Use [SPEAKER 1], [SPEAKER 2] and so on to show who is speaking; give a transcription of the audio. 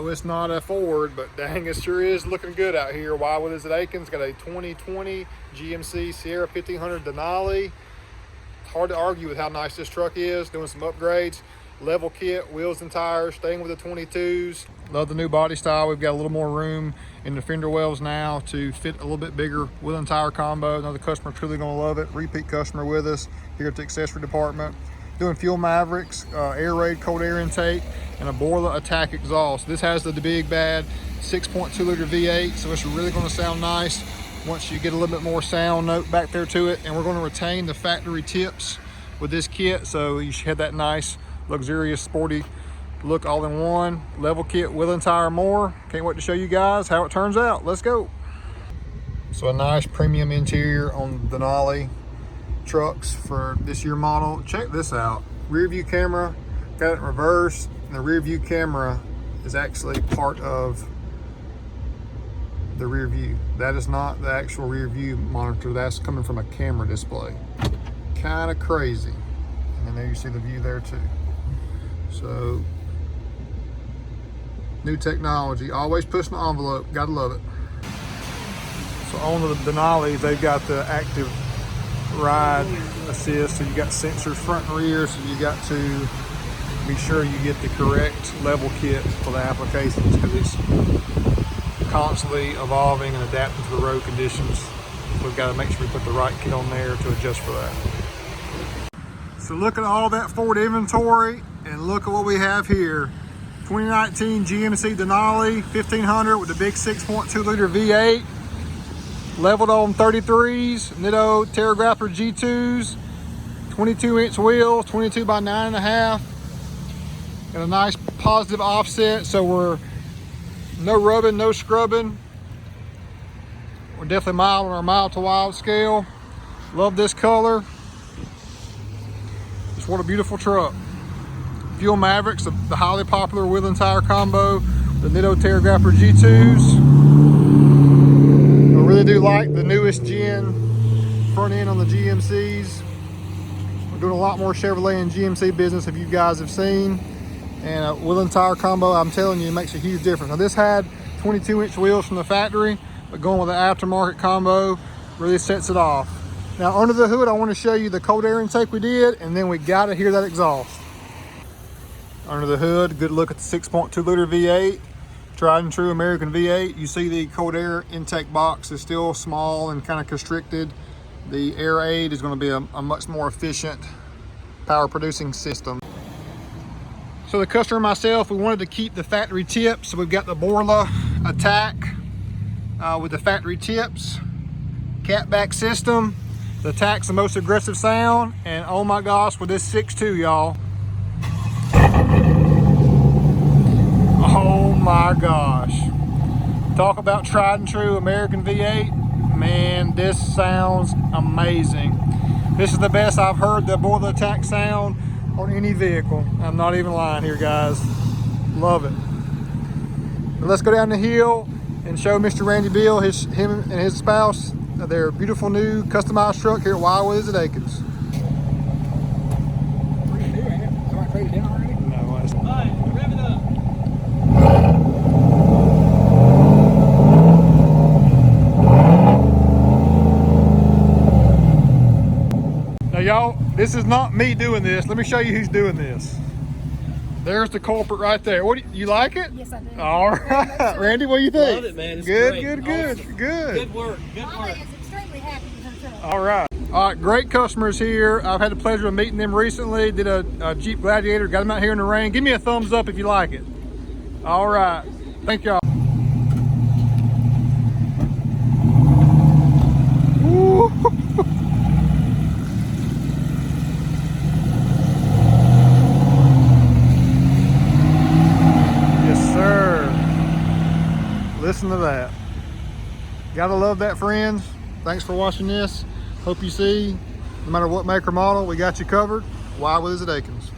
[SPEAKER 1] it's not a Ford, but dang, it sure is looking good out here. Why Willies at Akins got a 2020 GMC Sierra 1500 Denali. It's hard to argue with how nice this truck is. Doing some upgrades, level kit, wheels and tires, staying with the 22s. Love the new body style. We've got a little more room in the fender wells now to fit a little bit bigger wheel and tire combo. Another customer truly gonna love it. Repeat customer with us here at the accessory department. Doing fuel Mavericks, air raid, cold air intake, and a Borla Atak exhaust. This has the big bad 6.2 liter V8, so it's really gonna sound nice once you get a little bit more sound note back there to it. And we're gonna retain the factory tips with this kit, so you should have that nice, luxurious, sporty look all in one. Level kit, wheel and tire more. Can't wait to show you guys how it turns out. Let's go. So a nice premium interior on Denali trucks for this year model. Check this out. Rear view camera, got it in reverse, and the rear view camera is actually part of the rear view. That is not the actual rear view monitor. That's coming from a camera display. Kind of crazy. And then there you see the view there too. So, new technology, always pushing the envelope, gotta love it. So on the Denalis, they've got the active ride assist, so you got sensors front and rear, so you got to be sure you get the correct level kit for the applications, because it's constantly evolving and adapting to the road conditions. We've got to make sure we put the right kit on there to adjust for that. So look at all that Ford inventory, and look at what we have here. 2019 GMC Denali 1500 with the big 6.2 liter V8. Leveled on 33s, Nitto Terragrapher G2s, 22-inch wheels, 22 by 9.5, and a nice positive offset, so we're no rubbing, no scrubbing. We're definitely mild on our mild to wild scale. Love this color. Just what a beautiful truck. Fuel Mavericks, the highly popular wheel and tire combo, the Nitto Terragrapher G2s. I really do like the newest gen front end on the GMCs. We're doing a lot more Chevrolet and GMC business, if you guys have seen. And a wheel and tire combo, I'm telling you, it makes a huge difference. Now this had 22-inch wheels from the factory, but going with the aftermarket combo really sets it off. Now under the hood, I want to show you the cold air intake we did, and then we got to hear that exhaust. Under the hood, good look at the 6.2 liter V8. Tried and true American V8. You see the cold air intake box is still small and kind of constricted. The air aid is going to be a much more efficient power producing system. So the customer and myself, we wanted to keep the factory tips. So we've got the Borla Atak with the factory tips, catback system. The Atak's the most aggressive sound, and oh my gosh, with this 6.2, y'all. Oh my gosh. Talk about tried and true American V8. Man, this sounds amazing. This is the best I've heard the Borla Atak sound on any vehicle. I'm not even lying here, guys. Love it. But let's go down the hill and show Mr. Randy Bill, him and his spouse, their beautiful new customized truck here at Willies at Akins.
[SPEAKER 2] Pretty new, ain't it? Somebody traded in already?
[SPEAKER 1] No,
[SPEAKER 2] All right, rev it up.
[SPEAKER 1] Now y'all, this is not me doing this. Let me show you who's doing this. There's the culprit right there. What do you like it?
[SPEAKER 3] Yes, I do.
[SPEAKER 1] All right. Randy, what do you think?
[SPEAKER 4] Love it, man. It's
[SPEAKER 1] good,
[SPEAKER 4] great.
[SPEAKER 1] good, good,
[SPEAKER 4] Awesome.
[SPEAKER 1] good.
[SPEAKER 4] Good work. Good
[SPEAKER 3] Mama
[SPEAKER 4] work.
[SPEAKER 3] is extremely happy with her truck.
[SPEAKER 1] All right. All right, great customers here. I've had the pleasure of meeting them recently. Did a Jeep Gladiator, got them out here in the rain. Give me a thumbs up if you like it. All right. Thank y'all. Yes, sir. Listen to that. Gotta love that, friends. Thanks for watching this. Hope you see, no matter what make or model, we got you covered. Willies at Akins.